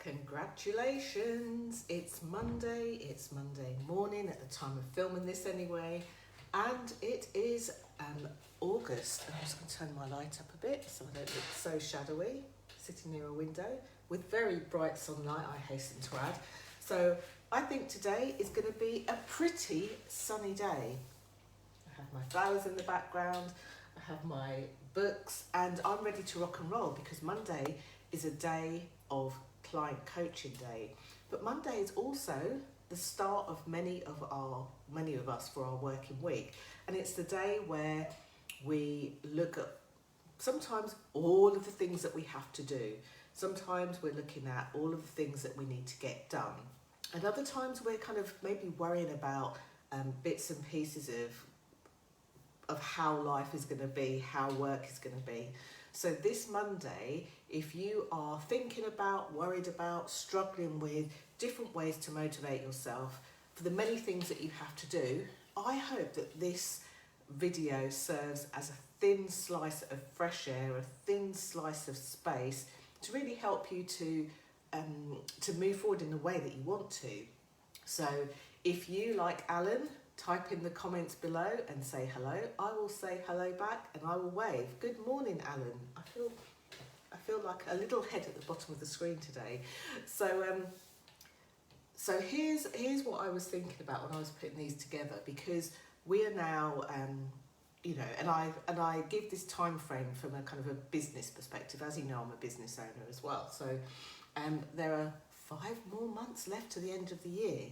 Congratulations, it's Monday morning at the time of filming this anyway, and it is August. I'm just going to turn my light up a bit so I don't look so shadowy, sitting near a window with very bright sunlight, I hasten to add. So I think today is going to be a pretty sunny day. I have my flowers in the background, I have my books, and I'm ready to rock and roll because Monday is a day of client coaching day, but Monday is also the start of many of us for our working week, and it's the day where we look at sometimes all of the things that we have to do. Sometimes we're looking at all of the things that we need to get done, and other times we're kind of maybe worrying about bits and pieces of how life is going to be, how work is going to be. So this Monday, if you are thinking about, worried about, struggling with different ways to motivate yourself for the many things that you have to do, I hope that this video serves as a thin slice of fresh air, a thin slice of space to really help you to move forward in the way that you want to. So if you, like Alan, type in the comments below and say hello, I will say hello back and I will wave. Good morning, Alan. I feel like a little head at the bottom of the screen today. So here's what I was thinking about when I was putting these together, because we are now and I give this time frame from a kind of a business perspective. As you know, I'm a business owner as well. So there are 5 more months left to the end of the year.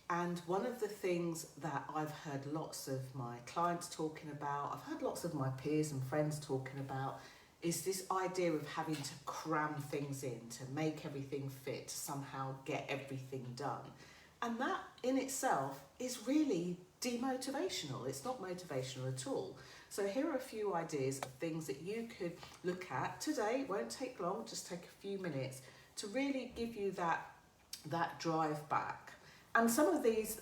And one of the things that I've heard lots of my clients talking about, I've heard lots of my peers and friends talking about, is this idea of having to cram things in, to make everything fit, to somehow get everything done. And that in itself is really demotivational. It's not motivational at all. So here are a few ideas of things that you could look at today. It won't take long, just take a few minutes to really give you that drive back. And some of these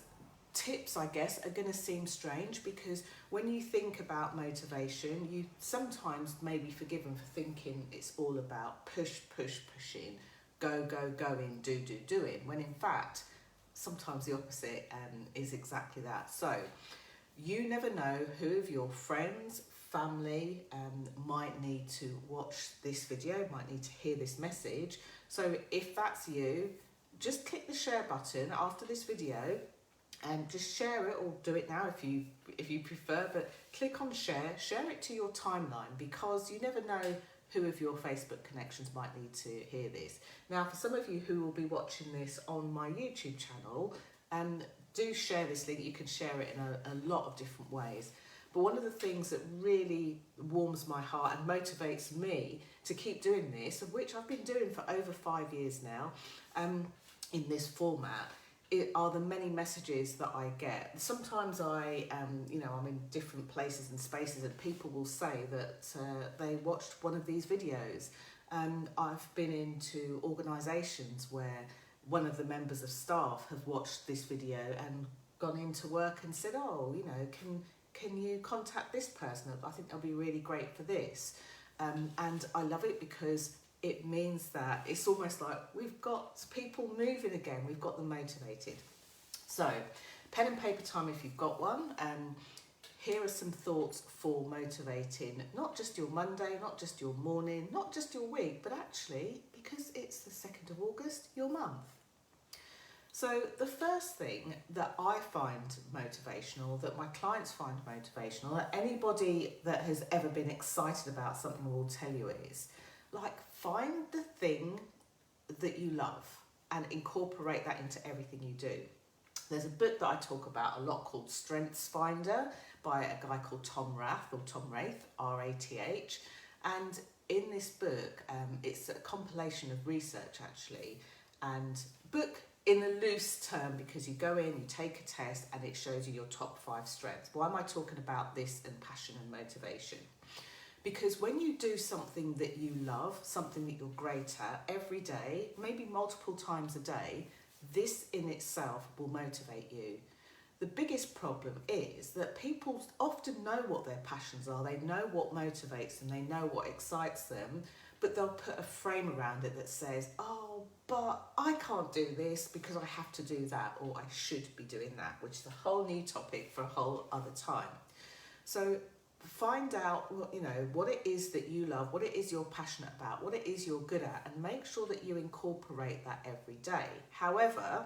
tips, I guess, are going to seem strange because when you think about motivation, you sometimes may be forgiven for thinking it's all about pushing, going, doing, when in fact, sometimes the opposite is exactly that. So you never know who of your friends, family might need to watch this video, might need to hear this message. So if that's you, just click the share button after this video and just share it, or do it now if you prefer, but click on share it to your timeline, because you never know who of your Facebook connections might need to hear this. Now, for some of you who will be watching this on my YouTube channel, do share this link. You can share it in a lot of different ways. But one of the things that really warms my heart and motivates me to keep doing this, of which I've been doing for over 5 years now, in this format, are the many messages that I get. Sometimes I'm in different places and spaces, and people will say that they watched one of these videos. I've been into organisations where one of the members of staff have watched this video and gone into work and said, oh, can you contact this person? I think they'll be really great for this. And I love it because it means that it's almost like we've got people moving again, we've got them motivated. So, pen and paper time if you've got one. Here are some thoughts for motivating not just your Monday, not just your morning, not just your week, but actually, because it's the 2nd of August, your month. So the first thing that I find motivational, that my clients find motivational, that anybody that has ever been excited about something will tell you is, find the thing that you love and incorporate that into everything you do. There's a book that I talk about a lot called Strengths Finder by a guy called Tom Rath, R-A-T-H. And in this book, it's a compilation of research actually, and book in a loose term, because you go in, you take a test and it shows you your top 5 strengths. Why am I talking about this and passion and motivation? Because when you do something that you love, something that you're great at every day, maybe multiple times a day, this in itself will motivate you. The biggest problem is that people often know what their passions are, they know what motivates them, they know what excites them, but they'll put a frame around it that says, oh, but I can't do this because I have to do that, or I should be doing that, which is a whole new topic for a whole other time. So find out what it is that you love, what it is you're passionate about, what it is you're good at, and make sure that you incorporate that every day. However,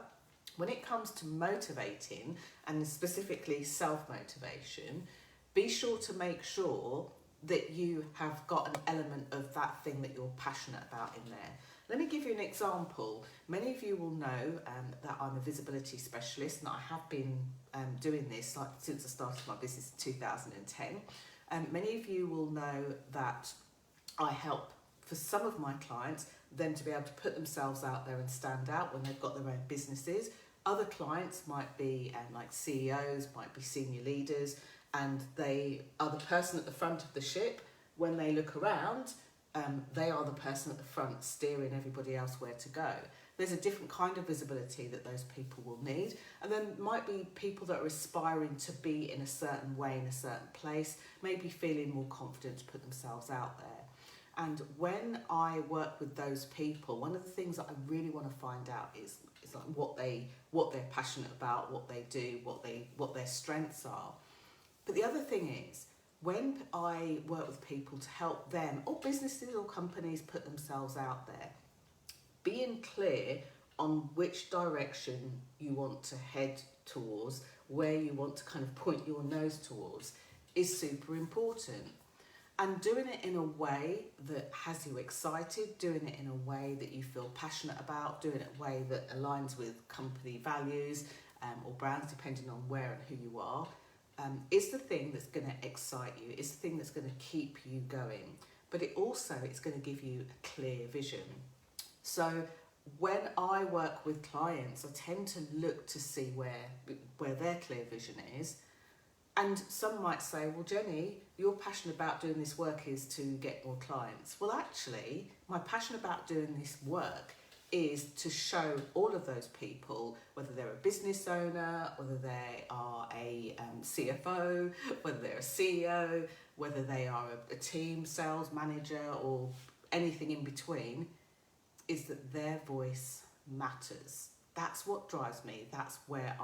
when it comes to motivating, and specifically self-motivation, be sure to make sure that you have got an element of that thing that you're passionate about in there. Let me give you an example. Many of you will know that I'm a visibility specialist, and I have been doing this since I started my business in 2010. Many of you will know that I help, for some of my clients, them to be able to put themselves out there and stand out when they've got their own businesses. Other clients might be like CEOs, might be senior leaders, and they are the person at the front of the ship. When they look around, they are the person at the front steering everybody else where to go. There's a different kind of visibility that those people will need. And then might be people that are aspiring to be in a certain way, in a certain place, maybe feeling more confident to put themselves out there. And when I work with those people, one of the things that I really want to find out is like what they're passionate about, what they do, what their strengths are. But the other thing is, when I work with people to help them, or businesses or companies, put themselves out there, being clear on which direction you want to head towards, where you want to kind of point your nose towards, is super important. And doing it in a way that has you excited, doing it in a way that you feel passionate about, doing it in a way that aligns with company values or brands, depending on where and who you are, is the thing that's going to excite you, is the thing that's going to keep you going. But it's going to give you a clear vision. So when I work with clients, I tend to look to see where their clear vision is. And some might say, well, Jenny, you're passionate about doing this work is to get more clients. Well, actually, my passion about doing this work is to show all of those people, whether they're a business owner, whether they are a CFO, whether they're a CEO, whether they are a team sales manager or anything in between, is that their voice matters. That's what drives me. That's where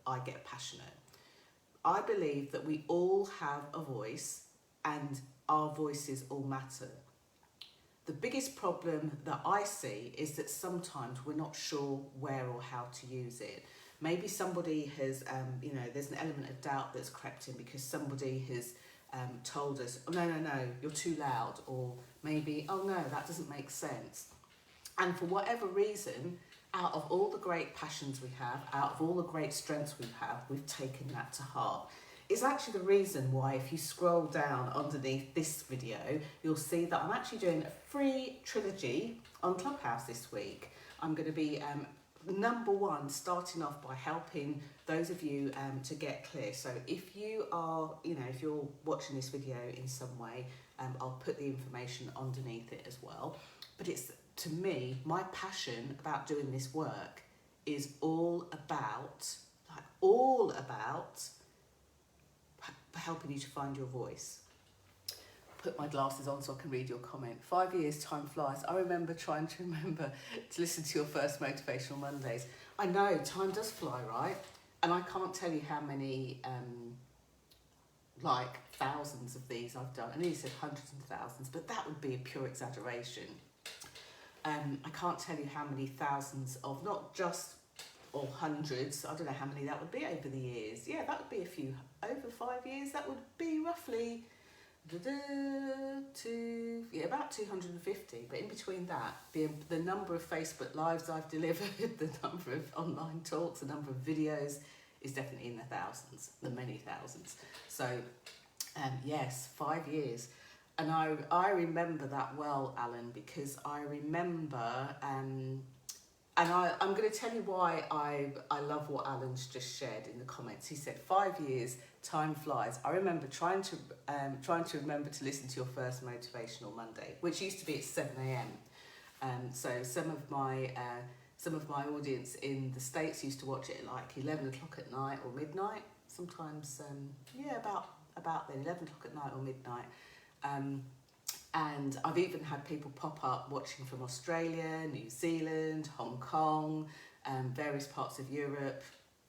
I get passionate. I believe that we all have a voice and our voices all matter. The biggest problem that I see is that sometimes we're not sure where or how to use it. Maybe somebody has, there's an element of doubt that's crept in because somebody has told us, oh, no, you're too loud. Or maybe, oh no, that doesn't make sense. And for whatever reason, out of all the great passions we have, out of all the great strengths we have, we've taken that to heart. It's actually the reason why, if you scroll down underneath this video, you'll see that I'm actually doing a free trilogy on Clubhouse this week. I'm going to be, number one, starting off by helping those of you to get clear. So if you are, if you're watching this video in some way, I'll put the information underneath it as well. But it's, to me, my passion about doing this work is all about helping you to find your voice. Put my glasses on so I can read your comment. 5 years, time flies. I remember trying to listen to your first Motivational Mondays. I know, time does fly, right? And I can't tell you how many, thousands of these I've done. I know you said hundreds and thousands, but that would be a pure exaggeration. I can't tell you how many thousands of, not just, or hundreds, I don't know how many that would be over the years. Yeah, that would be a few. Over 5 years, that would be roughly about 250. But in between that, the number of Facebook Lives I've delivered, the number of online talks, the number of videos is definitely in the thousands, the many thousands. So, yes, 5 years. And I remember that well, Alan, because I remember, and I'm going to tell you why I love what Alan's just shared in the comments. He said, 5 years, time flies. I remember trying to remember to listen to your first Motivational Monday, which used to be at 7 a.m. So some of my audience in the States used to watch it at like 11 o'clock at night or midnight. Sometimes, about then, 11 o'clock at night or midnight. And I've even had people pop up watching from Australia, New Zealand, Hong Kong, various parts of Europe.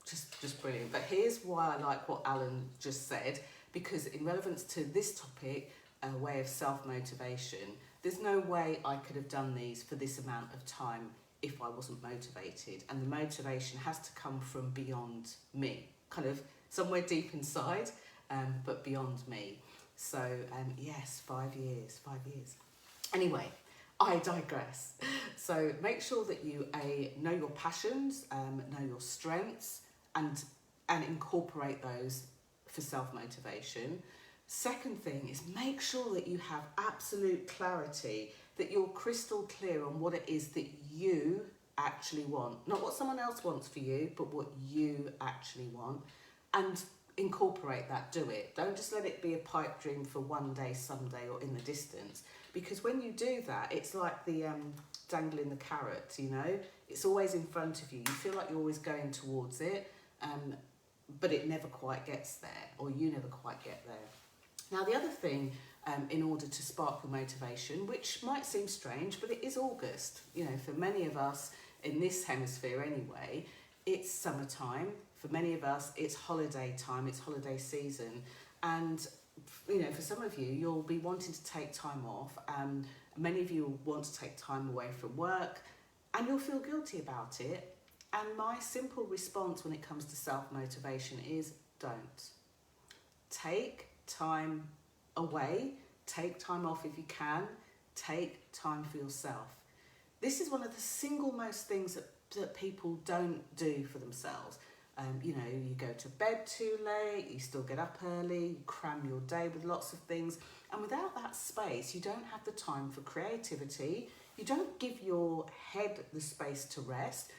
Just brilliant. But here's why I like what Alan just said, because in relevance to this topic, a way of self-motivation, there's no way I could have done these for this amount of time if I wasn't motivated. And the motivation has to come from beyond me, kind of somewhere deep inside, but beyond me. So yes, 5 years. Anyway, I digress. So make sure that you know your passions, know your strengths, and incorporate those for self-motivation. Second thing is make sure that you have absolute clarity, that you're crystal clear on what it is that you actually want. Not what someone else wants for you, but what you actually want. And incorporate that, do it. Don't just let it be a pipe dream for one day, someday, or in the distance. Because when you do that, it's like the dangling the carrot, you know? It's always in front of you. You feel like you're always going towards it, but it never quite gets there, or you never quite get there. Now, the other thing, in order to spark your motivation, which might seem strange, but it is August. You know, for many of us in this hemisphere anyway, it's summertime. For many of us, it's holiday time, it's holiday season. And, you know, for some of you, you'll be wanting to take time off. Many of you will want to take time away from work, and you'll feel guilty about it. And my simple response when it comes to self-motivation is don't. Take time away, take time off if you can, take time for yourself. This is one of the single most things that people don't do for themselves. You know, you go to bed too late, you still get up early, you cram your day with lots of things, and without that space, you don't have the time for creativity, you don't give your head the space to rest.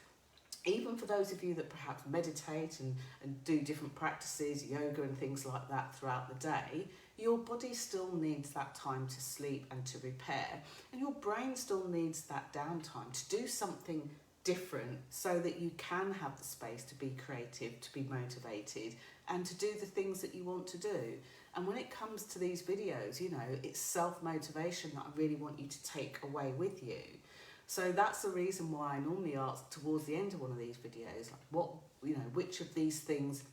Even for those of you that perhaps meditate and do different practices, yoga and things like that throughout the day, your body still needs that time to sleep and to repair, and your brain still needs that downtime to do something different so that you can have the space to be creative, to be motivated, and to do the things that you want to do. And when it comes to these videos, you know, it's self-motivation that I really want you to take away with you. So that's the reason why I normally ask towards the end of one of these videos, like what, you know, which of these things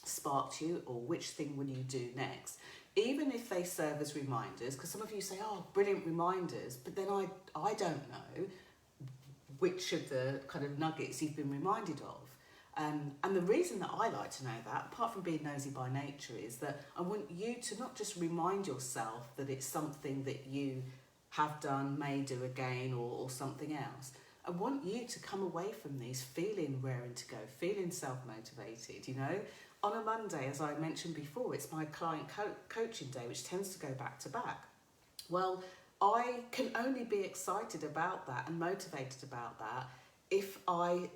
sparked you, or which thing will you do next? Even if they serve as reminders, because some of you say, oh, brilliant reminders, but then I don't know which of the kind of nuggets you've been reminded of. And the reason that I like to know that, apart from being nosy by nature, is that I want you to not just remind yourself that it's something that you have done, may do again, or something else. I want you to come away from these feeling raring to go, feeling self-motivated, you know. On a Monday, as I mentioned before, it's my client coaching day, which tends to go back to back. Well, I can only be excited about that and motivated about that if I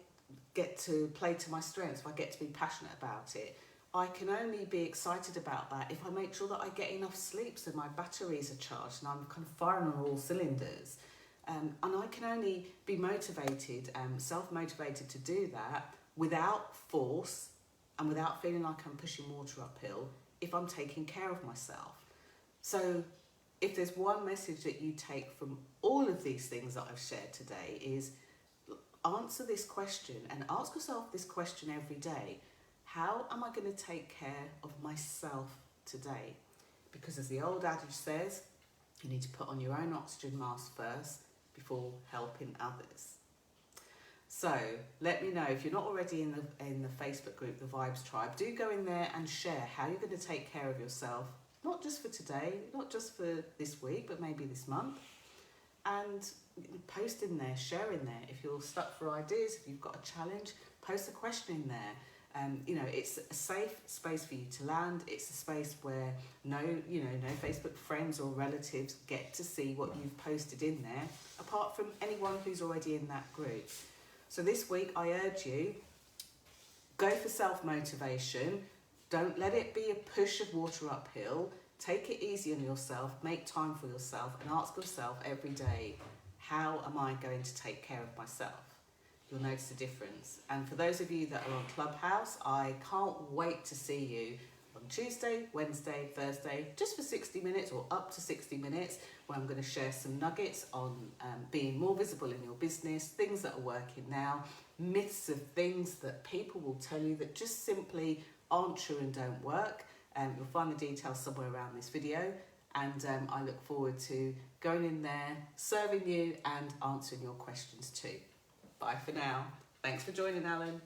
get to play to my strengths, if I get to be passionate about it. I can only be excited about that if I make sure that I get enough sleep so my batteries are charged and I'm kind of firing on all cylinders. And I can only be motivated, self-motivated to do that without force and without feeling like I'm pushing water uphill if I'm taking care of myself. So if there's one message that you take from all of these things that I've shared today is answer this question and ask yourself this question every day. How am I going to take care of myself today? Because as the old adage says, you need to put on your own oxygen mask first before helping others. So let me know if you're not already in the Facebook group, the Vibes Tribe. Do go in there and share how you're going to take care of yourself, not just for today, not just for this week, but maybe this month. And post in there, share in there. If you're stuck for ideas, if you've got a challenge, post a question in there. You know, it's a safe space for you to land. It's a space where no Facebook friends or relatives get to see what you've posted in there, apart from anyone who's already in that group. So this week, I urge you, go for self-motivation. Don't let it be a push of water uphill. Take it easy on yourself. Make time for yourself and ask yourself every day, how am I going to take care of myself? You'll notice a difference. And for those of you that are on Clubhouse, I can't wait to see you on Tuesday, Wednesday, Thursday, just for 60 minutes or up to 60 minutes, where I'm going to share some nuggets on being more visible in your business, things that are working now, myths of things that people will tell you that just simply aren't true and don't work. You'll find the details somewhere around this video, and I look forward to going in there, serving you and answering your questions too. Bye for now. Thanks for joining, Alan.